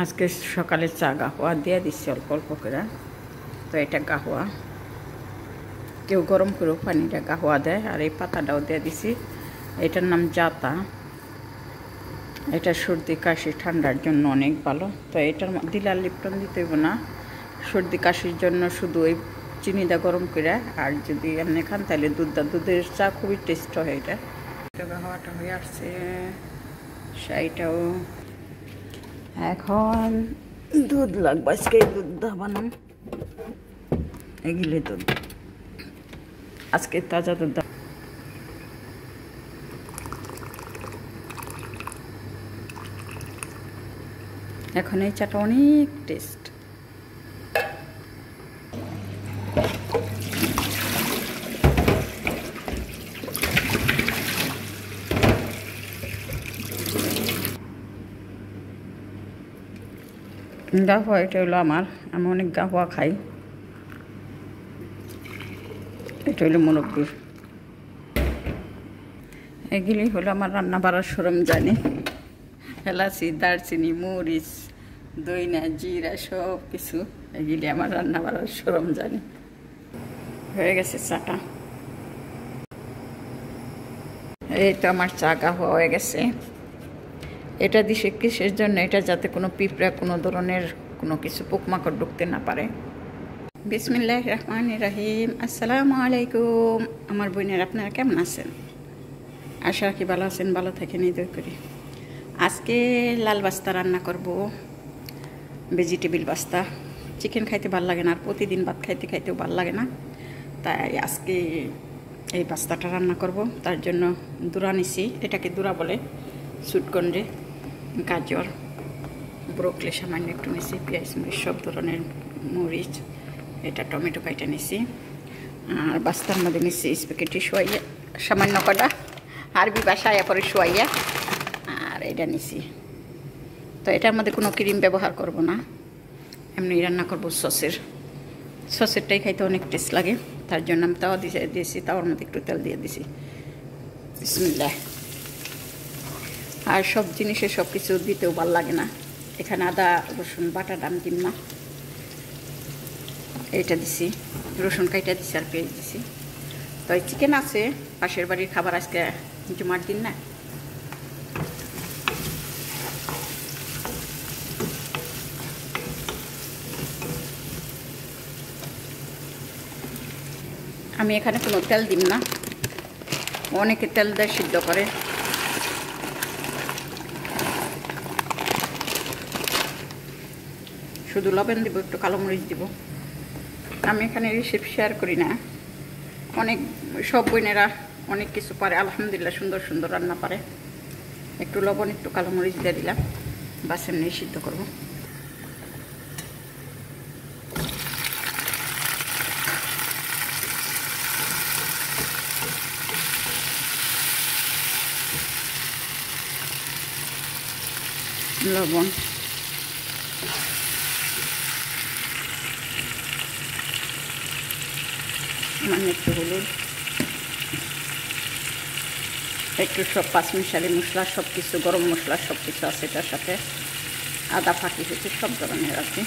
আজকে সকালে চা গাহুয়া দিয়ে দিচ্ছি অল্প অল্প করে। তো এটা গাহুয়া, কেউ গরম করেও পানিটা গাহুয়া দেয়, আর এই পাতাটাও দিয়ে দিছি। এটার নাম জাতা। এটা সর্দি কাশি ঠান্ডার জন্য অনেক ভালো। তো এটার দিলে আর লিপটন দিতে হইব না, সর্দি কাশির জন্য শুধু ওই চিনিটা গরম করে, আর যদি এমনি খান তাহলে দুধের চা খুবই টেস্ট হয়। এটা গাহুয়াটা হয়ে আসছে, সেইটাও এখন দুধ লাগবে। আজকে দুধ বানাম, এগুলি দুধ আজকে তাজা দুধ। এখন এই চাটা অনেক টেস্ট। গাহুয়া এটা হলো আমি অনেক গাহুয়া খাই। এটা হলো মুরব্বির। এগুলি হলো আমার রান্না বাড়ার সরঞ্জানি, এলাচি, দারচিনি, মরিচ, দইনা, জিরা, সব কিছু এগুলি আমার রান্না বাড়ার সরঞ্জানি। হয়ে গেছে চাটা। এই তো আমার চা গাহুয়া হয়ে গেছে। এটা দিছে কিসের জন্য? এটা যাতে কোনো পিঁপড়া, কোনো ধরনের কোনো কিছু পোকমাকড় ঢুকতে না পারে। বিসমিল্লাহির রহমানির রহিম। আসসালামু আলাইকুম আমার বোনের, আপনারা কেমন আছেন? আশা রাখি ভালো আছেন, ভালো থাকেন এই দয়া করি। আজকে লাল পাস্তা রান্না করব, ভেজিটেবিল পাস্তা। চিকেন খাইতে ভালো লাগে না, আর প্রতিদিন ভাত খাইতে খাইতেও ভালো লাগে না, তাই আজকে এই পাস্তাটা রান্না করব। তার জন্য দুরা নিছি, এটাকে দুরা বলে, সুটকন্ডে, গাজর, ব্রোকলি সামান্য একটু নিছি, পেঁয়াজ মরিচ সব ধরনের মরিচ, এটা টমেটো কাইটা নিছি, আর পাস্তার মধ্যে নিছি স্প্যাগেটি শোয়াইয়া সামান্য কটা, আরবি বাসায় পরে শোয়াইয়া, আর এটা নিছি। তো এটার মধ্যে কোনো ক্রিম ব্যবহার করব না, এমনি রান্না করব সসেরটাই খাইতে অনেক টেস্ট লাগে। তার জন্য আমি তাওয়া দিয়েছি, তাওয়ার মধ্যে একটু তেল দিয়ে দিছি। বিসমিল্লাহ। আর সব জিনিসে সব কিছু দিতেও ভালো লাগে না। এখানে আদা রসুন বাটাটা আমি দিম না, এইটা দিছি, রসুন কাইটা দিছি, আর পেঁয়াজ দিছি। তো এই চিকেন আছে, পাশের বাড়ির খাবার, আজকে জুমার দিন না। আমি এখানে কোনো তেল দিম না, অনেকে তেল দেয় সিদ্ধ করে। শুধু লবণ দিব, একটু কালো মরিচ দিব। আমি এখানে রেসিপি শেয়ার করি না, অনেক সব বোনেরা অনেক কিছু পারে, আলহামদুলিল্লাহ সুন্দর সুন্দর রান্না পারে। একটু লবণ, একটু কালো মরিচ দিয়ে দিলাম, বাস এমনি সিদ্ধ করবো। লবণ, মানে একটু হলুদ, একটু সব পাঁচমিশালি মশলা, সব কিছু গরম মশলা সব কিছু আছে এটার সাথে, আদা ফাঁকি হচ্ছে সব ধরনের আছে।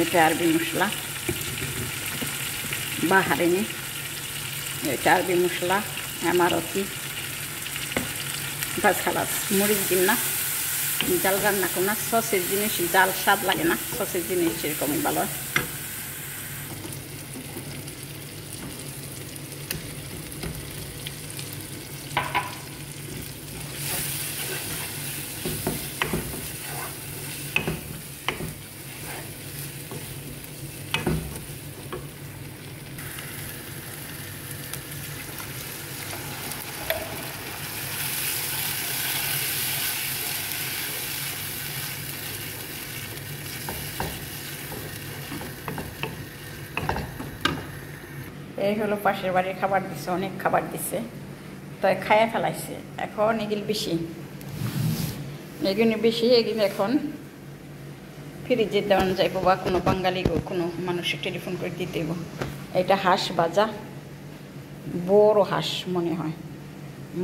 এটা আরবি মশলা, বাহারিনি, এটা আরবি মশলা, আমারতি। বাস খালাস, মরিচ দিন না, জাল রান্না করো না। সসের জিনিস জাল স্বাদ লাগে না, সসের জিনিস এরকমই ভালো হয়। এই হলো পাশের বাড়ির খাবার দিছে, অনেক খাবার দিছে, তো খাইয়া ফেলাইছে। এখন এগুলি বেশি, এগুলি এখন ফ্রিজে দেওয়ান যাইব, বা কোনো বাঙালি কোনো মানুষের টেলিফোন করে দিতেইব। এটা হাঁস ভাজা, বড় হাঁস মনে হয়,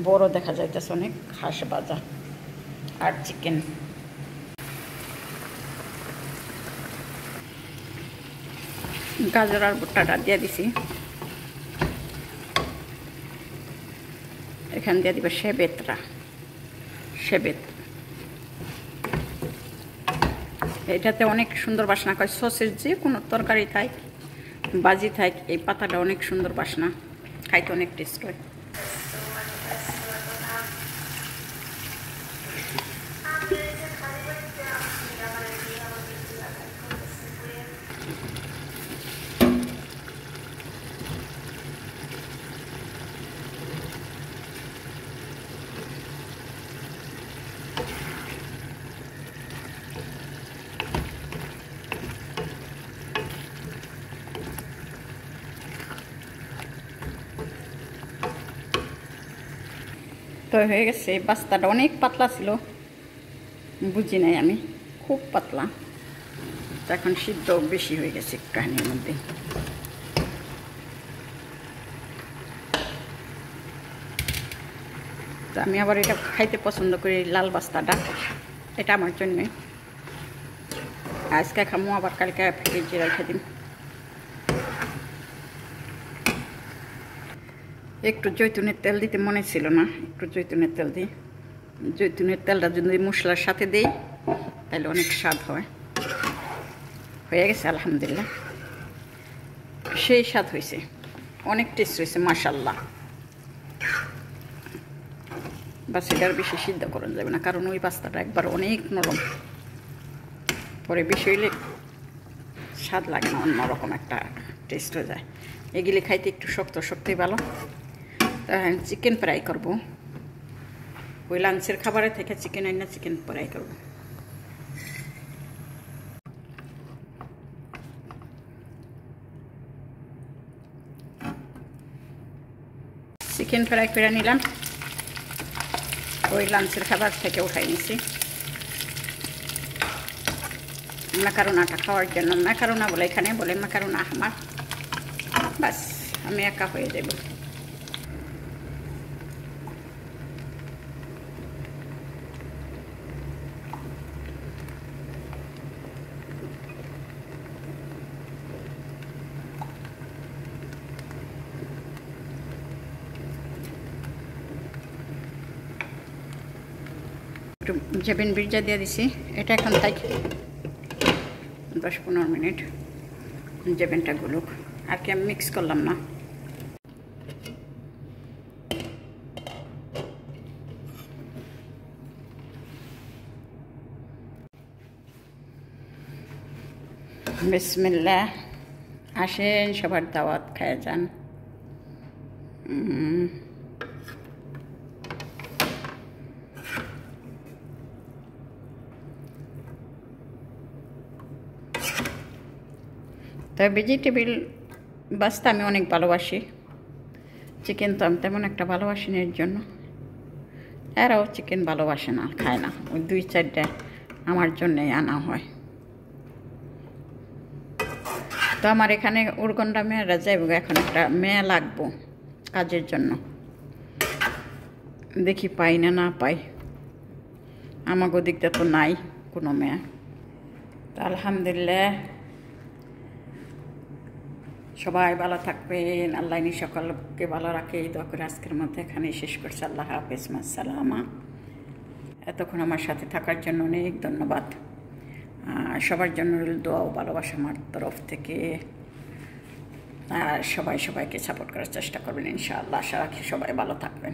বড় দেখা যাইতেছে অনেক, হাঁস ভাজা আর চিকেন। গাজর আর ভুট্টাটা দিয়ে দিছি। এখান দিয়ে দিবে সেবেত। এটাতে অনেক সুন্দর বাসনা করে। সসের যে কোনো তরকারি থাক, বাজি থাক, এই পাতাটা অনেক সুন্দর বাসনা, খাইতে অনেক টেস্ট হয়। তো হয়ে গেছে। পাস্তাটা অনেক পাতলা ছিল, বুঝি নাই আমি, খুব পাতলা। তো এখন সিদ্ধ বেশি হয়ে গেছে কাহিনীর মধ্যে। তো আমি আবার এটা খাইতে পছন্দ করি, লাল পাস্তাটা। এটা আমার জন্যে আজকে খামো, আবার কালকে ফ্রিজে রেখে দিন। একটু জৈতুনের তেল দিতে মনে ছিল না, একটু জৈতুনের তেল দিই। জৈতুনের তেলটা যদি মশলার সাথে দিই তাহলে অনেক স্বাদ হয়। হয়ে গেছে আলহামদুলিল্লাহ, সেই স্বাদ হয়েছে, অনেক টেস্ট হয়েছে মাশাআল্লাহ। বাস এটার বেশি সিদ্ধ করা যাবে না, কারণ ওই পাস্তাটা একবার অনেক নরম, পরে বেশি হইলে স্বাদ লাগে না, অন্যরকম একটা টেস্ট হয়ে যায়। এগুলি খাইতে একটু শক্তই ভালো। তাই চিকেন ফ্রাই করব, ওই লাঞ্চের খাবারে থেকে চিকেন আইনা চিকেন ফ্রাই করব। চিকেন ফ্রাই করে নিলাম, ওই লাঞ্চের খাবার থেকে উঠাই নিছি। ম্যাকারোনাটা খাওয়ার জন্য, ম্যাকারোনা বলে এখানে বলে ম্যাকারোনা আমার, বাস আমি একা হয়ে যাব। একটু জেবিন বিরজা দিয়ে দিছি। এটা এখন থাকি 10-15 মিনিট, জেবিনটা গুলুক। আর কি আমি মিক্স করলাম না। বিসমিল্লাহ, আসেন সবার দাওয়াত খায় যান। তবে ভেজিটেবিল বাস্তা আমি অনেক ভালোবাসি, চিকেন তো আমি তেমন একটা ভালোবাসি না, এর জন্য এরাও চিকেন ভালোবাসে না, খায় না। ওই 2-4টা আমার জন্যেই আনা হয়। তো আমার এখানে উরগন্ডা মেয়েরা যাইব, এখন একটা মেয়ে লাগবো কাজের জন্য। দেখি পাই না পাই, আমাকে দিকটা তো নাই কোনো মেয়ে। তো আলহামদুলিল্লাহ, সবাই ভালো থাকবেন, আল্লাহ সকলকে ভালো রাখে এই দোয়া করে আজকের মধ্যে এখানেই শেষ করছি। আল্লাহ হাফেজ, মাসসালামা। এতক্ষণ আমার সাথে থাকার জন্য অনেক ধন্যবাদ। সবার জন্য দোয়া ও ভালোবাসা আমার তরফ থেকে। আর সবাইকে সাপোর্ট করার চেষ্টা করবেন ইনশাআল্লাহ। আশা রাখি সবাই ভালো থাকবেন।